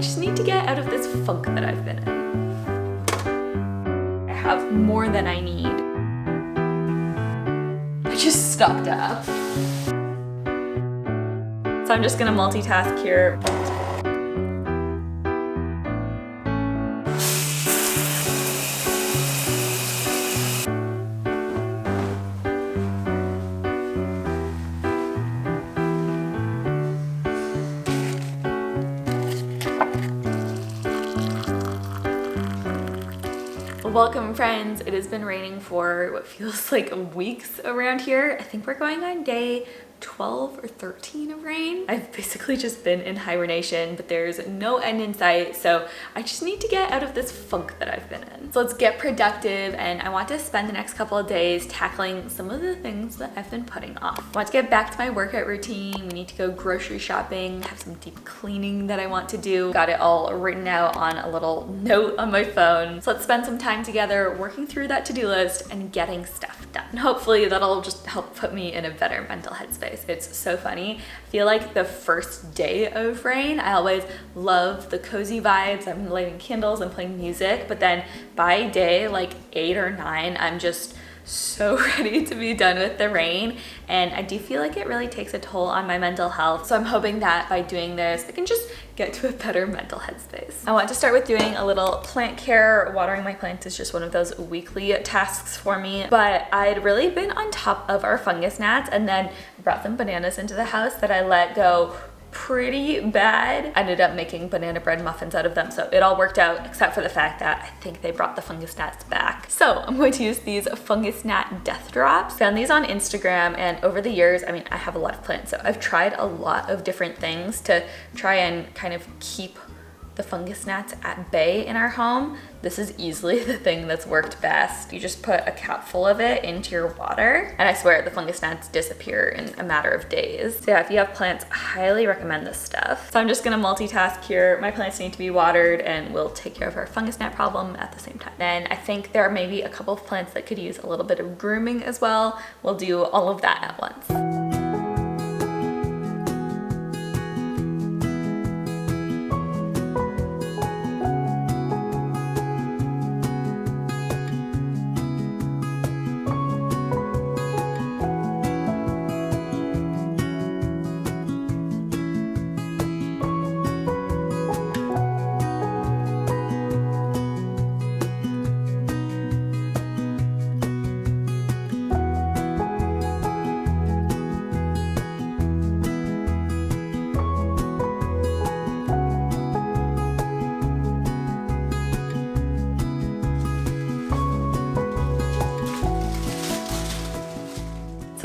just need to get out of this funk that I've been in. I have more than I need. I just stocked up. So I'm just gonna multitask here. Welcome friends, it has been raining for what feels like weeks around here. I think we're going on day 12 or 13 of rain. I've basically just been in hibernation, but there's no end in sight, so I just need to get out of this funk that I've been in. So let's get productive, and I want to spend the next couple of days tackling some of the things that I've been putting off. I want to get back to my workout routine. We need to go grocery shopping, have some deep cleaning that I want to do. Got it all written out on a little note on my phone. So let's spend some time together working through that to-do list and getting stuff done. And hopefully that'll just help put me in a better mental headspace. It's so funny. I feel like the first day of rain, I always love the cozy vibes. I'm lighting candles and playing music, but then by day like 8 or 9, I'm just so ready to be done with the rain, and I do feel like it really takes a toll on my mental health. So I'm hoping that by doing this I can just get to a better mental headspace. I want to start with doing a little plant care. Watering my plants is just one of those weekly tasks for me, but I'd really been on top of our fungus gnats and then brought some bananas into the house that I let go pretty bad. I ended up making banana bread muffins out of them, so it all worked out except for the fact that I think they brought the fungus gnats back. So I'm going to use these fungus gnat death drops. Found these on Instagram, and over the years, I mean, I have a lot of plants, so I've tried a lot of different things to try and kind of keep the fungus gnats at bay in our home. This is easily the thing that's worked best. You just put a cap full of it into your water, and I swear the fungus gnats disappear in a matter of days. So yeah, if you have plants, I highly recommend this stuff. So I'm just gonna multitask here. My plants need to be watered, and we'll take care of our fungus gnat problem at the same time. Then I think there are maybe a couple of plants that could use a little bit of grooming as well. We'll do all of that at once.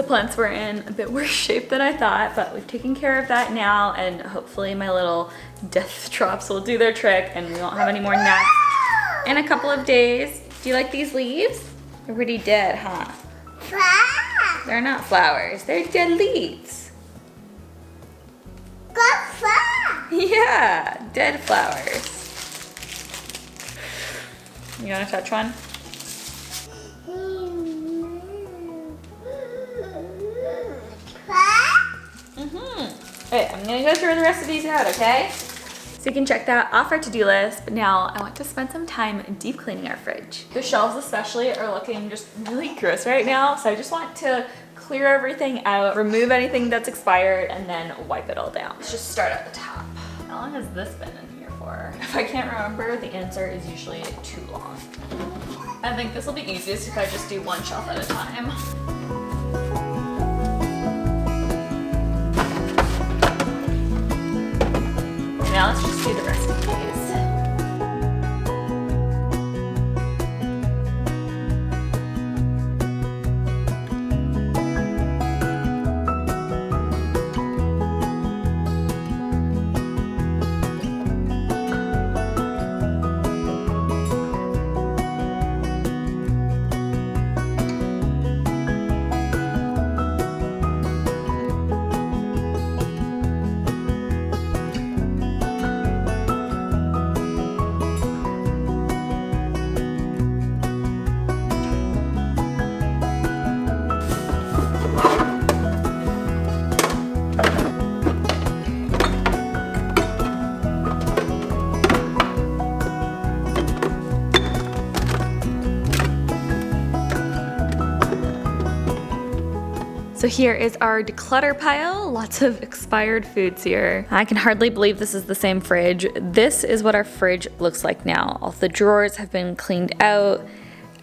Plants were in a bit worse shape than I thought, but we've taken care of that now, and hopefully my little death drops will do their trick and we won't have any more gnats in a couple of days. Do you like these leaves? They're pretty dead, huh? Flowers. They're not flowers, they're dead leaves. Good flowers. Yeah, dead flowers. You wanna touch one? Okay, I'm gonna go through the rest of these out, okay? So you can check that off our to-do list, but now I want to spend some time deep cleaning our fridge. The shelves especially are looking just really gross right now, so I just want to clear everything out, remove anything that's expired, and then wipe it all down. Let's just start at the top. How long has this been in here for? If I can't remember, the answer is usually too long. I think this will be easiest if I just do one shelf at a time. Now let's just do the rest of these. So here is our declutter pile. Lots of expired foods here. I can hardly believe this is the same fridge. This is what our fridge looks like now. All the drawers have been cleaned out.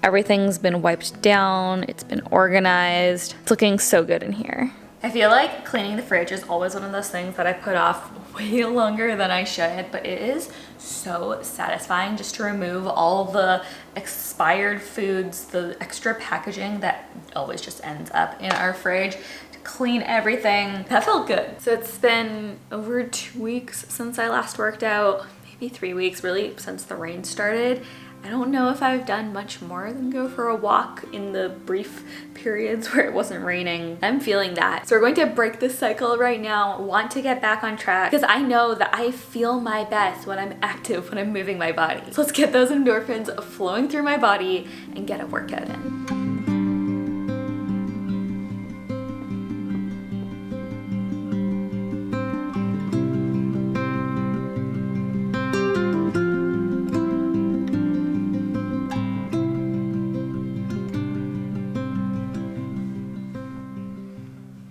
Everything's been wiped down. It's been organized. It's looking so good in here. I feel like cleaning the fridge is always one of those things that I put off way longer than I should, but it is so satisfying just to remove all the expired foods, the extra packaging that always just ends up in our fridge, to clean everything. That felt good. So it's been over 2 weeks since I last worked out, maybe 3 weeks really, since the rain started. I don't know if I've done much more than go for a walk in the brief periods where it wasn't raining. I'm feeling that. So we're going to break this cycle right now, want to get back on track, because I know that I feel my best when I'm active, when I'm moving my body. So let's get those endorphins flowing through my body and get a workout in.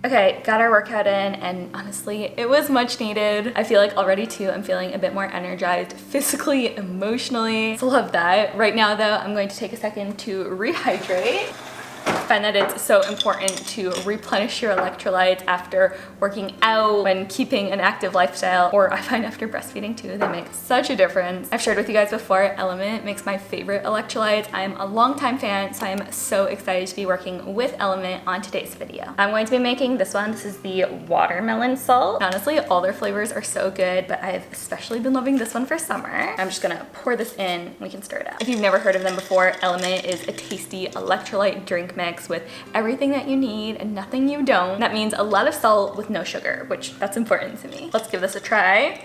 Okay, got our workout in, and honestly, it was much needed. I feel like already too, I'm feeling a bit more energized physically, emotionally. So love that. Right now though, I'm going to take a second to rehydrate. I find that it's so important to replenish your electrolytes after working out, when keeping an active lifestyle, or I find after breastfeeding too, they make such a difference. I've shared with you guys before, Element makes my favorite electrolytes. I'm a longtime fan, so I'm so excited to be working with Element on today's video. I'm going to be making this one. This is the watermelon salt. Honestly, all their flavors are so good, but I've especially been loving this one for summer. I'm just gonna pour this in, we can stir it out. If you've never heard of them before, Element is a tasty electrolyte drink mix with everything that you need and nothing you don't. That means a lot of salt with no sugar, which that's important to me. Let's give this a try.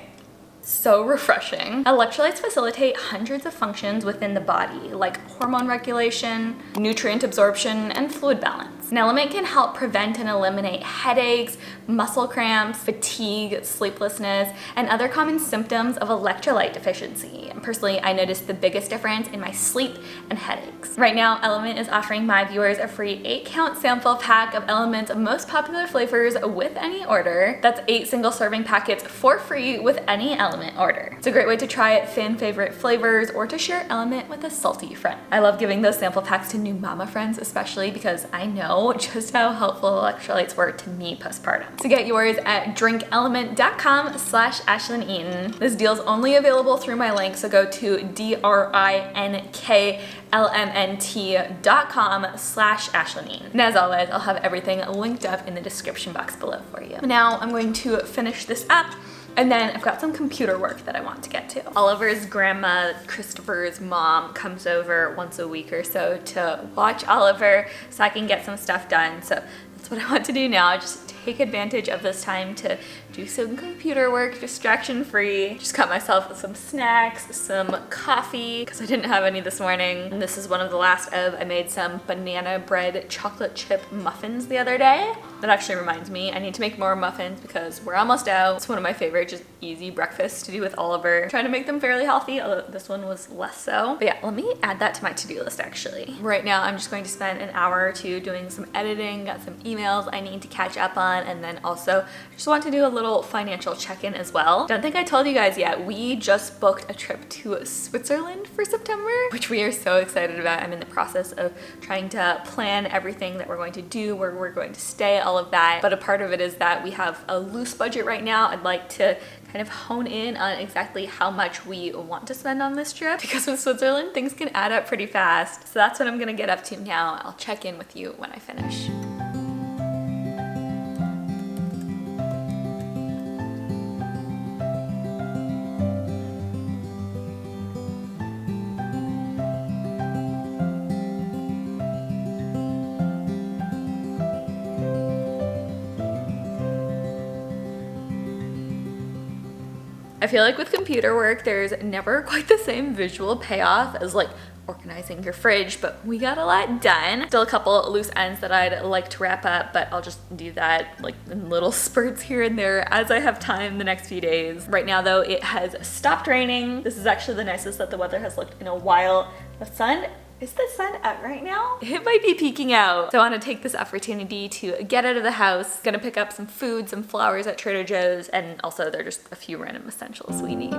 So refreshing. Electrolytes facilitate hundreds of functions within the body, like hormone regulation, nutrient absorption, and fluid balance. An Element can help prevent and eliminate headaches, muscle cramps, fatigue, sleeplessness, and other common symptoms of electrolyte deficiency. And personally, I noticed the biggest difference in my sleep and headaches. Right now, Element is offering my viewers a free 8-count sample pack of Element's most popular flavors with any order. That's 8 single-serving packets for free with any Element order. It's a great way to try fan favorite flavors or to share Element with a salty friend. I love giving those sample packs to new mama friends, especially because I know just how helpful electrolytes were to me postpartum. So get yours at drinkelement.com/Ashlynne Eaton. This deal's only available through my link, so go to drinklmnt.com/Ashlynne Eaton. And as always, I'll have everything linked up in the description box below for you. Now I'm going to finish this up, and then I've got some computer work that I want to get to. Oliver's grandma, Christopher's mom, comes over once a week or so to watch Oliver so I can get some stuff done. So that's what I want to do now, just take advantage of this time to do some computer work, distraction free. Just cut myself some snacks, some coffee, because I didn't have any this morning. And this is one of the last of, I made some banana bread chocolate chip muffins the other day. That actually reminds me, I need to make more muffins because we're almost out. It's one of my favorite, just easy breakfasts to do with Oliver. I'm trying to make them fairly healthy, although this one was less so. But yeah, let me add that to my to-do list actually. Right now, I'm just going to spend an hour or two doing some editing, got some emails I need to catch up on, and then also just want to do a little financial check-in as well. Don't think I told you guys yet, we just booked a trip to Switzerland for September, which we are so excited about. I'm in the process of trying to plan everything that we're going to do, where we're going to stay, all of that. But a part of it is that we have a loose budget right now. I'd like to kind of hone in on exactly how much we want to spend on this trip, because with Switzerland, things can add up pretty fast. So that's what I'm gonna get up to now. I'll check in with you when I finish. I feel like with computer work, there's never quite the same visual payoff as like organizing your fridge, but we got a lot done. Still a couple loose ends that I'd like to wrap up, but I'll just do that like in little spurts here and there as I have time the next few days. Right now though, it has stopped raining. This is actually the nicest that the weather has looked in a while. The sun Is the sun out right now? It might be peeking out. So I want to take this opportunity to get out of the house. Gonna pick up some food, some flowers at Trader Joe's, and also there are just a few random essentials we need.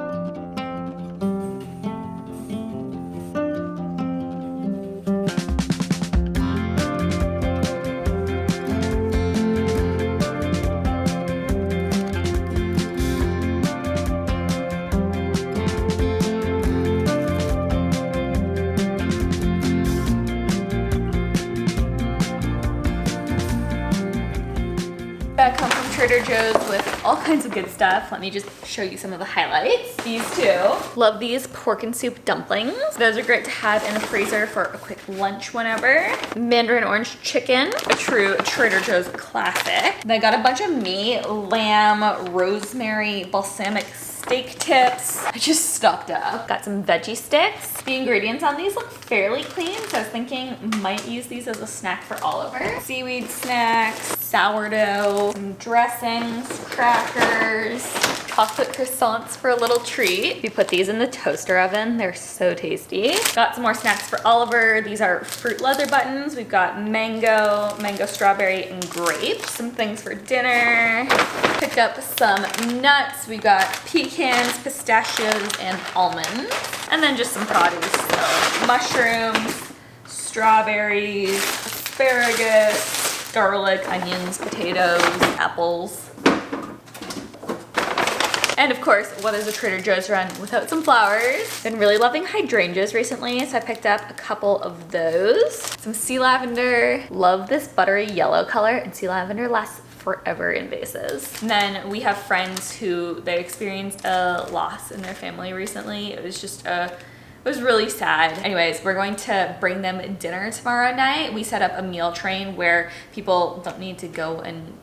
Back home from Trader Joe's with all kinds of good stuff. Let me just show you some of the highlights. These two. Love these pork and soup dumplings. Those are great to have in the freezer for a quick lunch whenever. Mandarin orange chicken, a true Trader Joe's classic. Then I got a bunch of meat, lamb, rosemary, balsamic steak tips. I just stocked up. Got some veggie sticks. The ingredients on these look fairly clean, so I was thinking might use these as a snack for Oliver. Seaweed snacks, sourdough, some dressings, crackers, chocolate croissants for a little treat. We put these in the toaster oven. They're so tasty. Got some more snacks for Oliver. These are fruit leather buttons. We've got mango, strawberry, and grape. Some things for dinner. Picked up some nuts. We got pecans, pistachios, and almonds. And then just some produce. So mushrooms, strawberries, asparagus, garlic, onions, potatoes, apples. And of course, what is a Trader Joe's run without some flowers? Been really loving hydrangeas recently, so I picked up a couple of those. Some sea lavender. Love this buttery yellow color, and sea lavender lasts forever in vases. And then we have friends who they experienced a loss in their family recently. It was really sad. Anyways, we're going to bring them dinner tomorrow night. We set up a meal train where people don't need to go and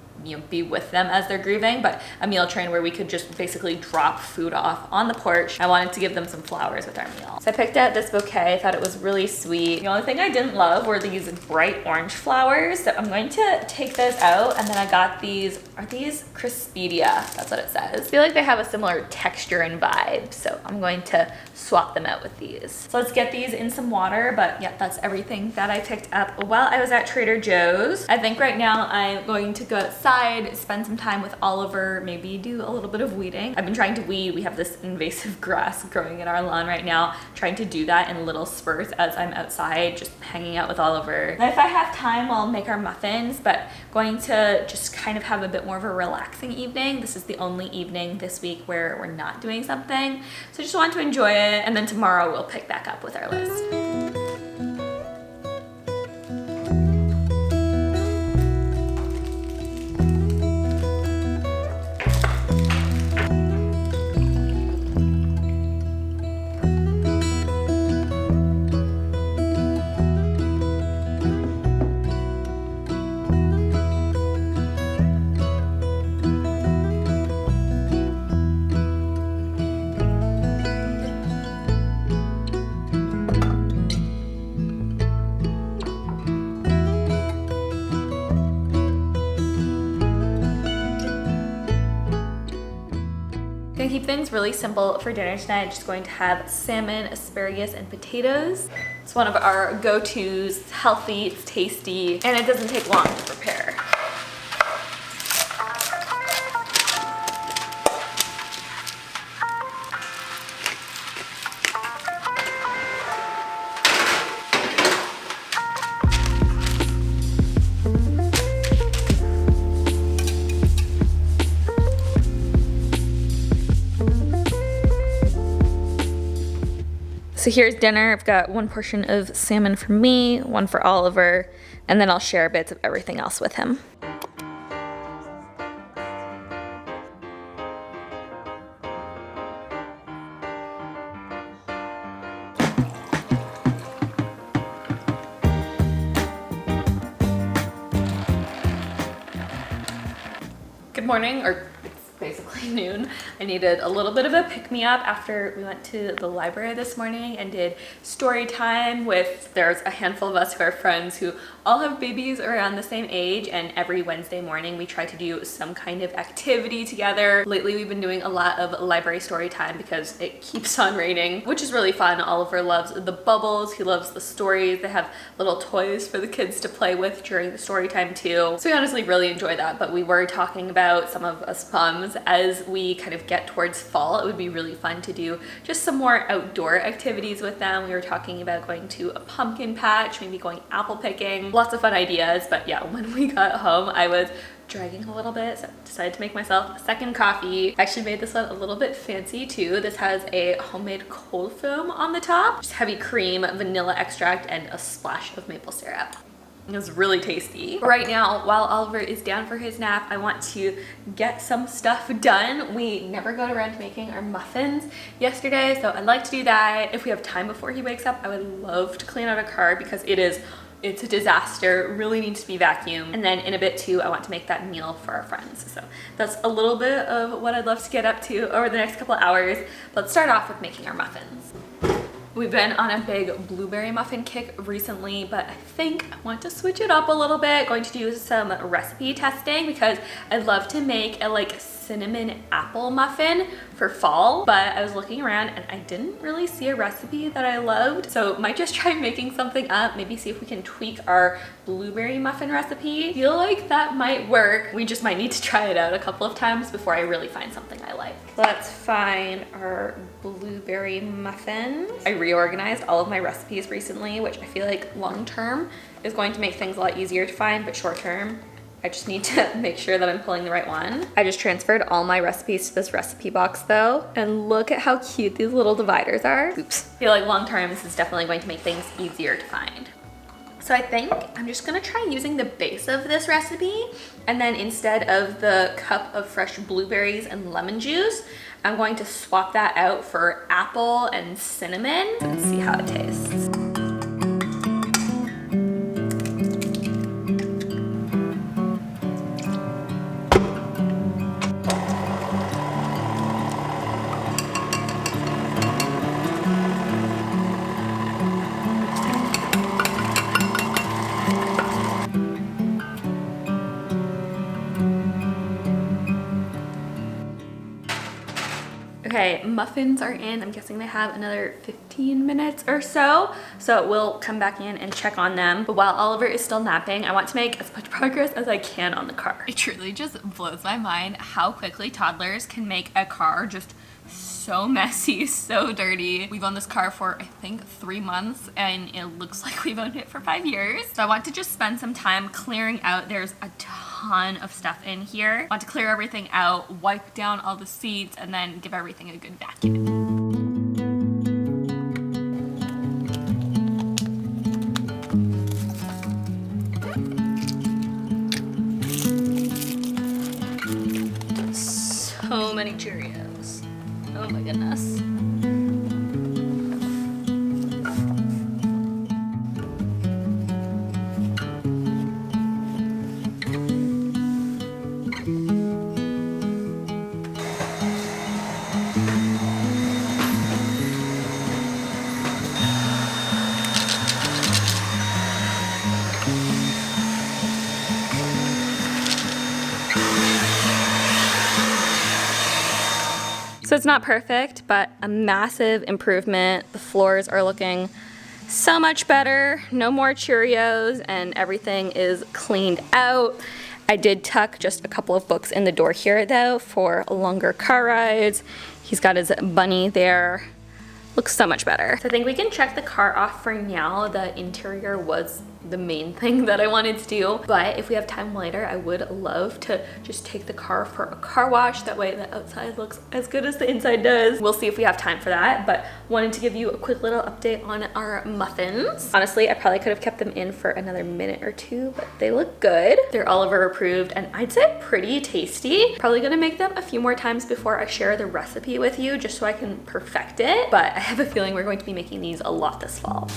be with them as they're grieving, but a meal train where we could just basically drop food off on the porch. I wanted to give them some flowers with our meal. So I picked out this bouquet. I thought it was really sweet. The only thing I didn't love were these bright orange flowers. So I'm going to take those out, and then I got these, are these Crispidia? That's what it says. I feel like they have a similar texture and vibe, so I'm going to swap them out with these. So let's get these in some water, but yeah, that's everything that I picked up while I was at Trader Joe's. I think right now I'm going to go outside, spend some time with Oliver, maybe do a little bit of weeding. I've been trying to weed. We have this invasive grass growing in our lawn right now, trying to do that in little spurts as I'm outside, just hanging out with Oliver. And if I have time, I'll make our muffins, but going to just kind of have a bit more of a relaxing evening. This is the only evening this week where we're not doing something. So I just want to enjoy it, and then tomorrow we'll pick back up with our list. Gonna keep things really simple for dinner tonight. Just going to have salmon, asparagus, and potatoes. It's one of our go-tos. It's healthy, it's tasty, and it doesn't take long to prepare. So here's dinner. I've got one portion of salmon for me, one for Oliver, and then I'll share bits of everything else with him. Good morning, or it's basically noon. I needed a little bit of a pick-me-up after we went to the library this morning and did story time with, there's a handful of us who are friends who all have babies around the same age, and every Wednesday morning we try to do some kind of activity together. Lately we've been doing a lot of library story time because it keeps on raining, which is really fun. Oliver loves the bubbles, he loves the stories. They have little toys for the kids to play with during the story time too. So we honestly really enjoy that, but we were talking about some of us moms as we kind of get towards fall, it would be really fun to do just some more outdoor activities with them. We were talking about going to a pumpkin patch, maybe going apple picking, lots of fun ideas. But yeah, when we got home, I was dragging a little bit, so I decided to make myself a second coffee. I actually made this one a little bit fancy too. This has a homemade cold foam on the top, just heavy cream, vanilla extract, and a splash of maple syrup. It was really tasty. Right now, while Oliver is down for his nap, I want to get some stuff done. We never got around to making our muffins yesterday, so I'd like to do that. If we have time before he wakes up, I would love to clean out a car because it's a disaster. It really needs to be vacuumed. And then in a bit too, I want to make that meal for our friends. So that's a little bit of what I'd love to get up to over the next couple of hours. Let's start off with making our muffins. We've been on a big blueberry muffin kick recently, but I think I want to switch it up a little bit. Going to do some recipe testing because I'd love to make a cinnamon apple muffin for fall, but I was looking around and I didn't really see a recipe that I loved. So might just try making something up, maybe see if we can tweak our blueberry muffin recipe. Feel like that might work. We just might need to try it out a couple of times before I really find something I like. Let's find our blueberry muffins. I reorganized all of my recipes recently, which I feel like long term is going to make things a lot easier to find, but short term, I just need to make sure that I'm pulling the right one. I just transferred all my recipes to this recipe box though, and look at how cute these little dividers are. Oops. I feel like long term, this is definitely going to make things easier to find. So I think I'm just gonna try using the base of this recipe, and then instead of the cup of fresh blueberries and lemon juice, I'm going to swap that out for apple and cinnamon and see how it tastes. Okay, muffins are in. I'm guessing they have another 15 minutes or so. So we'll come back in and check on them. But while Oliver is still napping, I want to make as much progress as I can on the car. It truly just blows my mind how quickly toddlers can make a car just so messy, so dirty. We've owned this car for I think 3 months and it looks like we've owned it for 5 years. So I want to just spend some time clearing out. There's a ton of stuff in here. I want to clear everything out, wipe down all the seats, and then give everything a good vacuum. So many Cheerios. Oh my goodness. So it's not perfect, but a massive improvement. The floors are looking so much better. No more Cheerios and everything is cleaned out. I did tuck just a couple of books in the door here though for longer car rides. He's got his bunny there. Looks so much better. So I think we can check the car off for now. The interior was the main thing that I wanted to do, but if we have time later, I would love to just take the car for a car wash. That way the outside looks as good as the inside does. We'll see if we have time for that, but wanted to give you a quick little update on our muffins. Honestly, I probably could have kept them in for another minute or two, but they look good. They're Oliver approved and I'd say pretty tasty. Probably gonna make them a few more times before I share the recipe with you, just so I can perfect it, but I have a feeling we're going to be making these a lot this fall.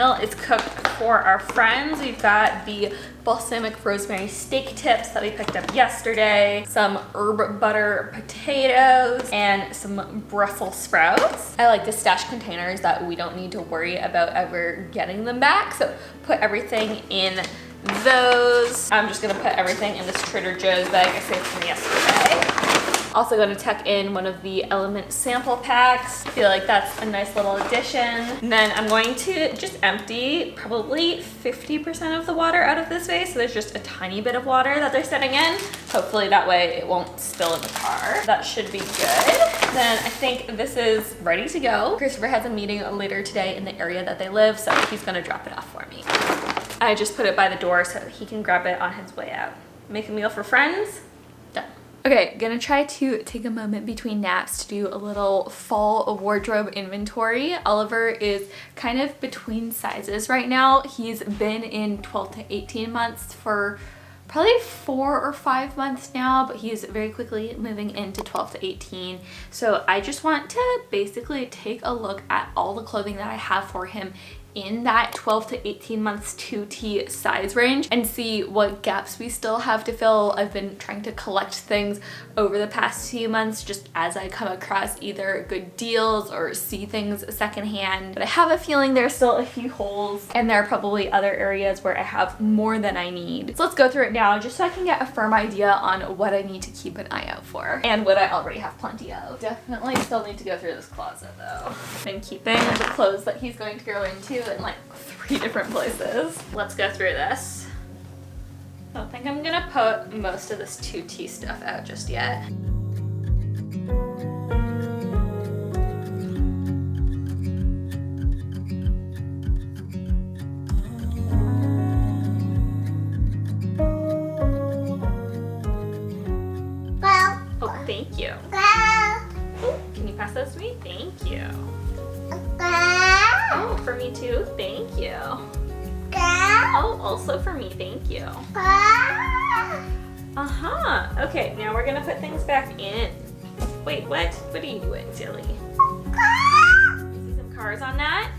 meal is cooked for our friends. We've got the balsamic rosemary steak tips that we picked up yesterday, some herb butter potatoes, and some Brussels sprouts. I like to stash containers that we don't need to worry about ever getting them back, so put everything in those. I'm just gonna put everything in this Trader Joe's bag I saved from yesterday. Also going to tuck in one of the Element sample packs. I feel like that's a nice little addition. And then I'm going to just empty probably 50% of the water out of this vase. So there's just a tiny bit of water that they're sitting in. Hopefully that way it won't spill in the car. That should be good. Then I think this is ready to go. Christopher has a meeting later today in the area that they live, so he's going to drop it off for me. I just put it by the door so he can grab it on his way out. Make a meal for friends. Done. Okay, gonna try to take a moment between naps to do a little fall wardrobe inventory. Oliver is kind of between sizes right now. He's been in 12 to 18 months for probably 4 or 5 months now, but he's very quickly moving into 12 to 18. So I just want to basically take a look at all the clothing that I have for him in that 12 to 18 months 2T size range and see what gaps we still have to fill. I've been trying to collect things over the past few months just as I come across either good deals or see things secondhand. But I have a feeling there's still a few holes and there are probably other areas where I have more than I need. So let's go through it now just so I can get a firm idea on what I need to keep an eye out for and what I already have plenty of. Definitely still need to go through this closet though. Been keeping the clothes that he's going to go into in like 3 different places. Let's go through this. I don't think I'm gonna put most of this 2T stuff out just yet. Oh, thank you. Oh, can you pass those to me? Thank you. Oh, for me too? Thank you. Oh, also for me, thank you. Okay, now we're gonna put things back in. Wait, what? What are you doing, silly? See some cars on that?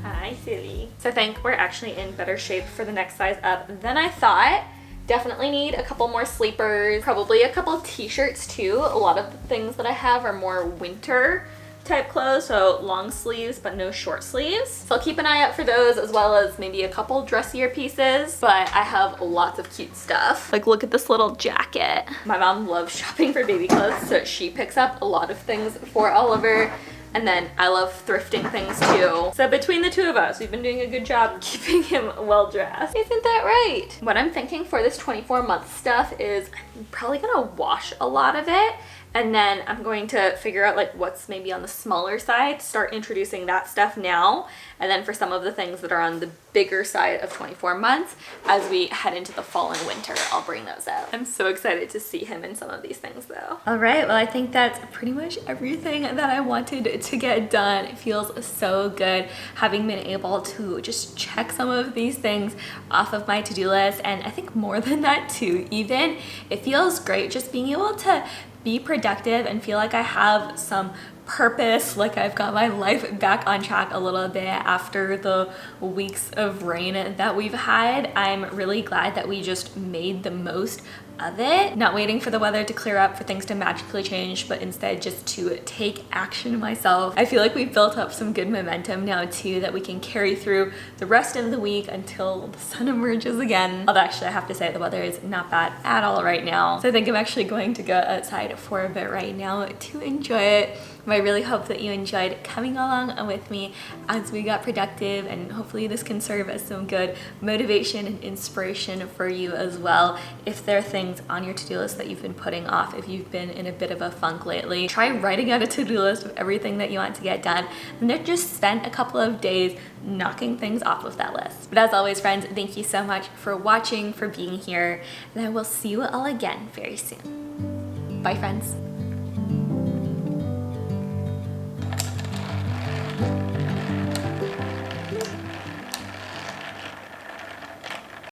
Hi, silly. So I think we're actually in better shape for the next size up than I thought. Definitely need a couple more sleepers, probably a couple t-shirts too. A lot of the things that I have are more winter type clothes, so long sleeves but no short sleeves. So I'll keep an eye out for those as well as maybe a couple dressier pieces, but I have lots of cute stuff. Like look at this little jacket. My mom loves shopping for baby clothes, so she picks up a lot of things for Oliver. And then I love thrifting things too. So between the two of us, we've been doing a good job keeping him well dressed. Isn't that right? What I'm thinking for this 24-month stuff is I'm probably gonna wash a lot of it. And then I'm going to figure out like what's maybe on the smaller side, start introducing that stuff now. And then for some of the things that are on the bigger side of 24 months, as we head into the fall and winter, I'll bring those out. I'm so excited to see him in some of these things though. All right, well, I think that's pretty much everything that I wanted to get done. It feels so good having been able to just check some of these things off of my to-do list. And I think more than that too, even. It feels great just being able to be productive and feel like I have some purpose, like I've got my life back on track a little bit after the weeks of rain that we've had. I'm really glad that we just made the most of it, not waiting for the weather to clear up for things to magically change, but instead just to take action myself. I feel like we've built up some good momentum now too that we can carry through the rest of the week until the sun emerges again. Although actually I have to say the weather is not bad at all right now. So I think I'm actually going to go outside for a bit right now to enjoy it. I really hope that you enjoyed coming along with me as we got productive, and hopefully this can serve as some good motivation and inspiration for you as well. If there are things on your to-do list that you've been putting off, if you've been in a bit of a funk lately, try writing out a to-do list of everything that you want to get done, and then just spend a couple of days knocking things off of that list. But as always, friends, thank you so much for watching, for being here, and I will see you all again very soon. Bye, friends.